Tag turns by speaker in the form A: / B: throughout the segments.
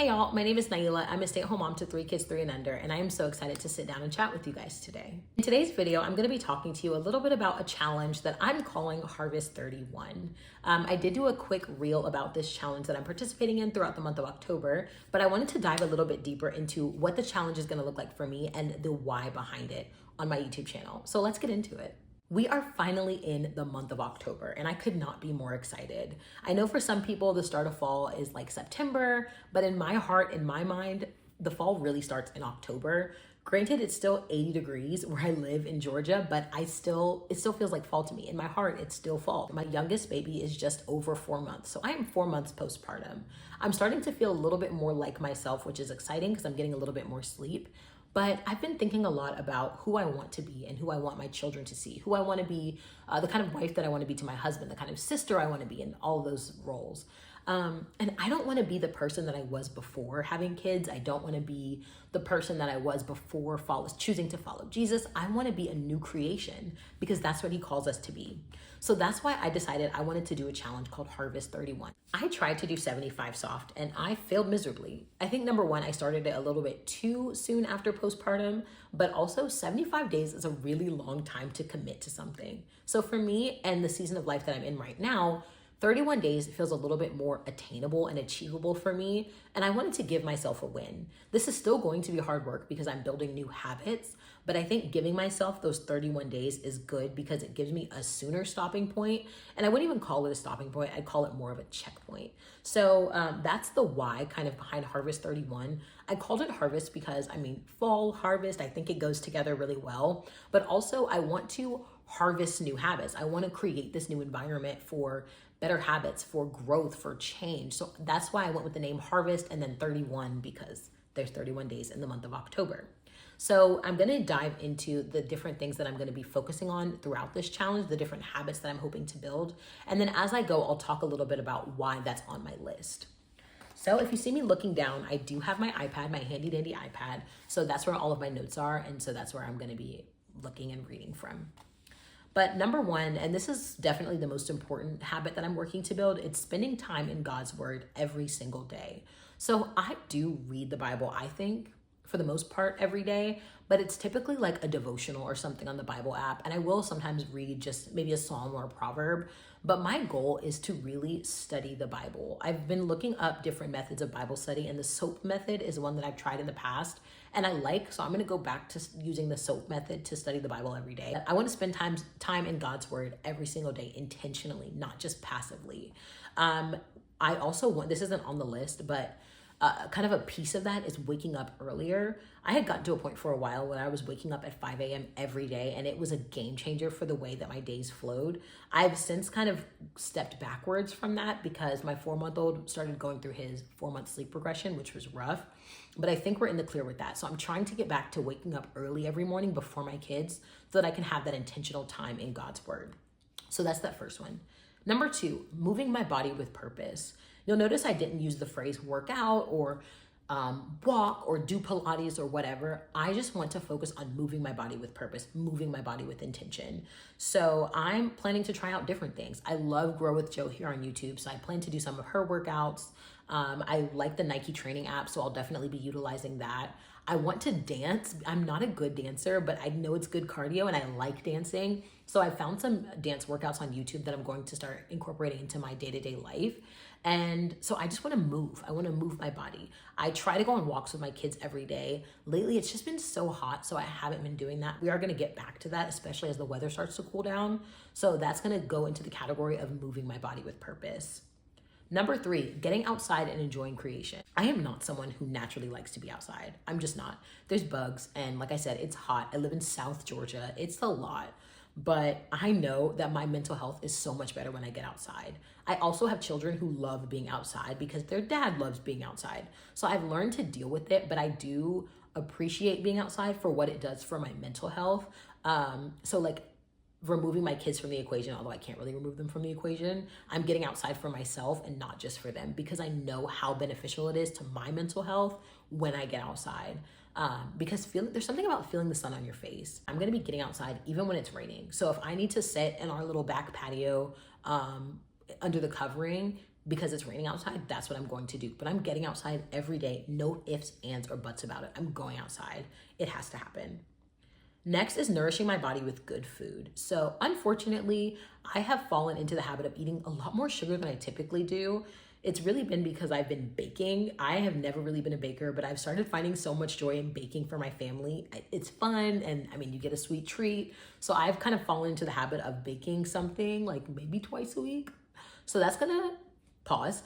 A: Hey y'all, my name is Naila. I'm a stay-at-home mom to 3 kids, 3 and under, and I am so excited to sit down and chat with you guys today. In today's video, I'm going to be talking to you a little bit about a challenge that I'm calling Harvest 31. I did do a quick reel about this challenge that I'm participating in throughout the month of October, but I wanted to dive a little bit deeper into what the challenge is going to look like for me and the why behind it on my YouTube channel. So let's get into it. We are finally in the month of October, and I could not be more excited. I know for some people, the start of fall is like September, but in my heart, in my mind, the fall really starts in October. Granted, it's still 80 degrees where I live in Georgia, but it still feels like fall to me. In my heart, it's still fall. My youngest baby is just over 4 months, so I am 4 months postpartum. I'm starting to feel a little bit more like myself, which is exciting because I'm getting a little bit more sleep. But I've been thinking a lot about who I want to be and who I want my children to see, who I want to be, the kind of wife that I want to be to my husband, the kind of sister I want to be in, all of those roles. And I don't want to be the person that I was before having kids. I don't want to be the person that I was before choosing to follow Jesus. I want to be a new creation because that's what he calls us to be. So that's why I decided I wanted to do a challenge called Harvest 31. I tried to do 75 soft and I failed miserably. I think number one, I started it a little bit too soon after postpartum, but also 75 days is a really long time to commit to something. So for me and the season of life that I'm in right now, 31 days feels a little bit more attainable and achievable for me, and I wanted to give myself a win. This is still going to be hard work because I'm building new habits, but I think giving myself those 31 days is good because it gives me a sooner stopping point, and I wouldn't even call it a stopping point, I'd call it more of a checkpoint. So that's the why kind of behind Harvest 31. I called it Harvest because, fall, harvest, I think it goes together really well, but also I want to harvest new habits. I want to create this new environment for better habits, for growth, for change. So that's why I went with the name Harvest and then 31 because there's 31 days in the month of October. So I'm going to dive into the different things that I'm going to be focusing on throughout this challenge, the different habits that I'm hoping to build. And then as I go, I'll talk a little bit about why that's on my list. So if you see me looking down, I do have my iPad, my handy dandy iPad. So that's where all of my notes are. And so that's where I'm going to be looking and reading from. But number one, and this is definitely the most important habit that I'm working to build, it's spending time in God's word every single day. So I do read the Bible, I think, for the most part every day, but it's typically like a devotional or something on the Bible app. And I will sometimes read just maybe a psalm or a proverb, but my goal is to really study the Bible. I've been looking up different methods of Bible study, and the SOAP method is one that I've tried in the past and I like, so I'm going to go back to using the SOAP method to study the Bible every day. I want to spend time in God's word every single day intentionally, not just passively. I also want, this isn't on the list, but kind of a piece of that is waking up earlier. I had gotten to a point for a while when I was waking up at 5 a.m. every day, and it was a game changer for the way that my days flowed. I've since kind of stepped backwards from that because my 4-month-old started going through his 4-month sleep regression, which was rough, but I think we're in the clear with that. So I'm trying to get back to waking up early every morning before my kids so that I can have that intentional time in God's word. So that's that first one. Number two, moving my body with purpose. You'll notice I didn't use the phrase work out or walk or do Pilates or whatever. I just want to focus on moving my body with purpose, moving my body with intention. So I'm planning to try out different things. I love Grow with Jo here on YouTube, so I plan to do some of her workouts. I like the Nike training app, so I'll definitely be utilizing that. I want to dance. I'm not a good dancer, but I know it's good cardio and I like dancing. So I found some dance workouts on YouTube that I'm going to start incorporating into my day-to-day life. And so I just want to move. I want to move my body. I try to go on walks with my kids every day. Lately, it's just been so hot, so I haven't been doing that. We are going to get back to that, especially as the weather starts to cool down. So that's going to go into the category of moving my body with purpose. Number three, getting outside and enjoying creation. I am not someone who naturally likes to be outside. I'm just not. There's bugs, and like I said, it's hot. I live in South Georgia. It's a lot. But I know that my mental health is so much better when I get outside. I also have children who love being outside because their dad loves being outside. So I've learned to deal with it, but I do appreciate being outside for what it does for my mental health. So like removing my kids from the equation, although I can't really remove them from the equation, I'm getting outside for myself and not just for them because I know how beneficial it is to my mental health when I get outside. Because there's something about feeling the sun on your face. I'm gonna be getting outside even when it's raining. So if I need to sit in our little back patio under the covering, because it's raining outside, that's what I'm going to do. But I'm getting outside every day. No ifs, ands, or buts about it. I'm going outside. It has to happen. Next is nourishing my body with good food. So unfortunately, I have fallen into the habit of eating a lot more sugar than I typically do. It's really been because I've been baking. I have never really been a baker, but I've started finding so much joy in baking for my family. It's fun, and I mean, you get a sweet treat. So I've kind of fallen into the habit of baking something like maybe twice a week. So that's gonna pause.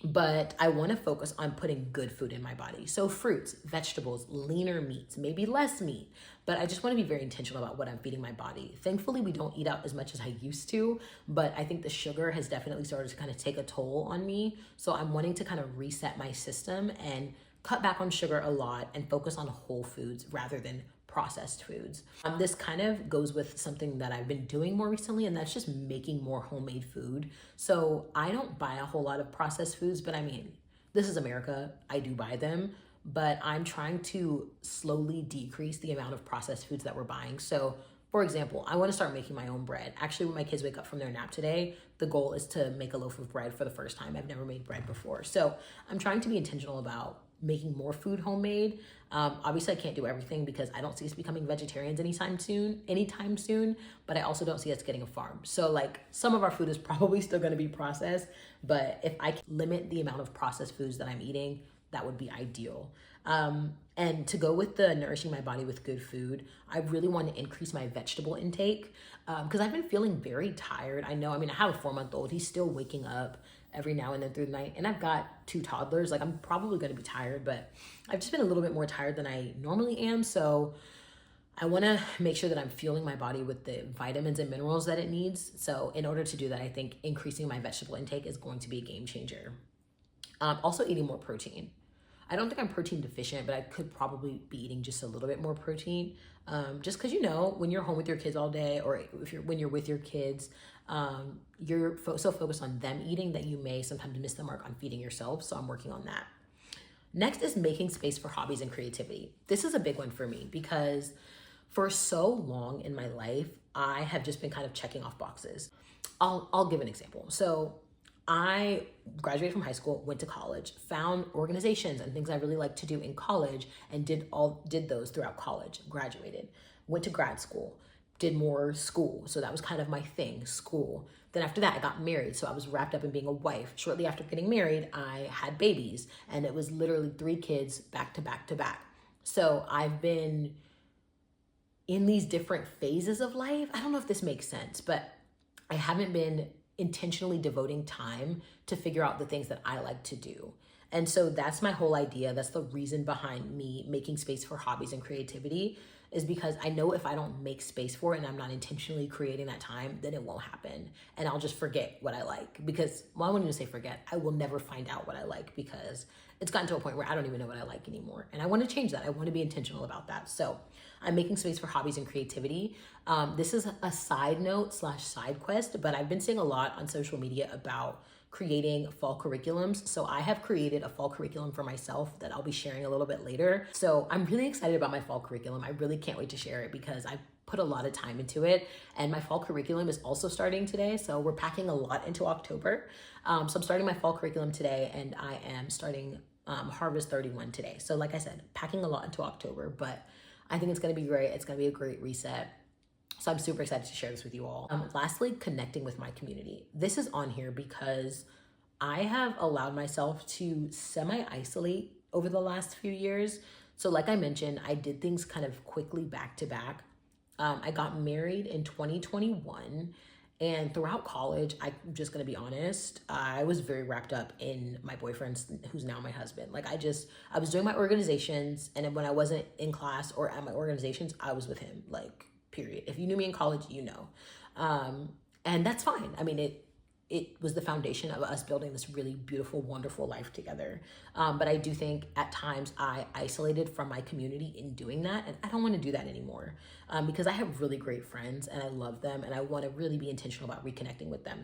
A: But I want to focus on putting good food in my body. So fruits, vegetables, leaner meats, maybe less meat, but I just want to be very intentional about what I'm feeding my body. Thankfully, we don't eat out as much as I used to, but I think the sugar has definitely started to kind of take a toll on me. So I'm wanting to kind of reset my system and cut back on sugar a lot and focus on whole foods rather than processed foods. This kind of goes with something that I've been doing more recently, and that's just making more homemade food. So I don't buy a whole lot of processed foods, but I mean, this is America. I do buy them, but I'm trying to slowly decrease the amount of processed foods that we're buying. So for example, I want to start making my own bread. Actually, when my kids wake up from their nap today, the goal is to make a loaf of bread for the first time. I've never made bread before. So I'm trying to be intentional about making more food homemade. Obviously I can't do everything because I don't see us becoming vegetarians anytime soon, but I also don't see us getting a farm. So like some of our food is probably still gonna be processed, but if I can limit the amount of processed foods that I'm eating, that would be ideal. And to go with the nourishing my body with good food, I really want to increase my vegetable intake because I've been feeling very tired. I have a 4-month-old. He's still waking up every now and then through the night, and I've got 2 toddlers. Like I'm probably going to be tired, but I've just been a little bit more tired than I normally am. So I want to make sure that I'm fueling my body with the vitamins and minerals that it needs. So in order to do that, I think increasing my vegetable intake is going to be a game changer. Also eating more protein. I don't think I'm protein deficient, but I could probably be eating just a little bit more protein. Just because, when you're home with your kids all day, or when you're with your kids, you're so focused on them eating that you may sometimes miss the mark on feeding yourself. So I'm working on that. Next is making space for hobbies and creativity. This is a big one for me because for so long in my life, I have just been kind of checking off boxes. I'll give an example. So I graduated from high school, went to college, found organizations and things I really liked to do in college, and did those throughout college, graduated, went to grad school, did more school. So that was kind of my thing, school. Then after that, I got married. So I was wrapped up in being a wife. Shortly after getting married, I had babies, and it was literally 3 kids back to back to back. So I've been in these different phases of life. I don't know if this makes sense, but I haven't been intentionally devoting time to figure out the things that I like to do. And so that's my whole idea. That's the reason behind me making space for hobbies and creativity, is because I know if I don't make space for it and I'm not intentionally creating that time, then it won't happen. And I'll just forget what I like because, well, I wouldn't even say forget. I will never find out what I like because it's gotten to a point where I don't even know what I like anymore. And I want to change that. I want to be intentional about that. So I'm making space for hobbies and creativity. This is a side note / side quest, but I've been seeing a lot on social media about creating fall curriculums. So I have created a fall curriculum for myself that I'll be sharing a little bit later. So I'm really excited about my fall curriculum. I really can't wait to share it because I put a lot of time into it. And my fall curriculum is also starting today. So we're packing a lot into October. So I'm starting my fall curriculum today, and I am starting Harvest 31 today. So like I said, packing a lot into October, but I think it's going to be great. It's going to be a great reset. So I'm super excited to share this with you all. Lastly, connecting with my community. This is on here because I have allowed myself to semi-isolate over the last few years. So like I mentioned, I did things kind of quickly back to back. I got married in 2021, and throughout college, I'm just gonna be honest, I was very wrapped up in my boyfriend, who's now my husband. Like I was doing my organizations, and when I wasn't in class or at my organizations, I was with him, like period. If you knew me in college, you know. And that's fine. I mean, it was the foundation of us building this really beautiful, wonderful life together. But I do think at times I isolated from my community in doing that. And I don't want to do that anymore because I have really great friends and I love them. And I want to really be intentional about reconnecting with them.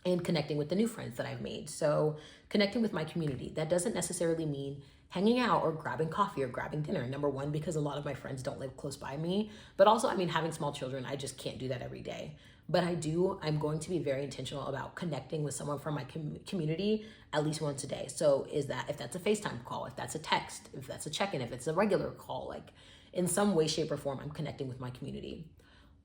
A: And connecting with the new friends that I've made. So connecting with my community, that doesn't necessarily mean hanging out or grabbing coffee or grabbing dinner. Number one, because a lot of my friends don't live close by me, but also, having small children, I just can't do that every day. but I'm going to be very intentional about connecting with someone from my community at least once a day. So if that's a FaceTime call, if that's a text, if that's a check-in, if it's a regular call, like in some way, shape, or form, I'm connecting with my community.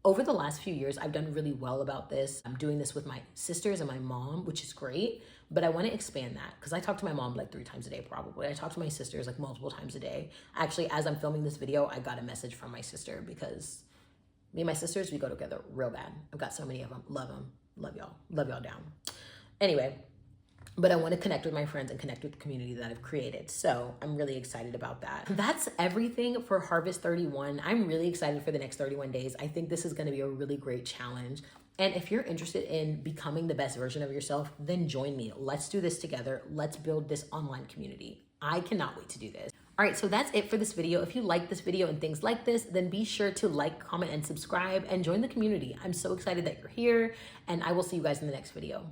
A: Over the last few years, I've done really well about this. I'm doing this with my sisters and my mom, which is great, but I want to expand that because I talk to my mom like 3 times a day, probably. I talk to my sisters like multiple times a day. Actually, as I'm filming this video, I got a message from my sister because me and my sisters, we go together real bad. I've got so many of them. Love y'all down. Anyway, but I want to connect with my friends and connect with the community that I've created. So I'm really excited about that. That's everything for Harvest 31. I'm really excited for the next 31 days. I think this is going to be a really great challenge. And if you're interested in becoming the best version of yourself, then join me. Let's do this together. Let's build this online community. I cannot wait to do this. All right, so that's it for this video. If you like this video and things like this, then be sure to like, comment, and subscribe and join the community. I'm so excited that you're here, and I will see you guys in the next video.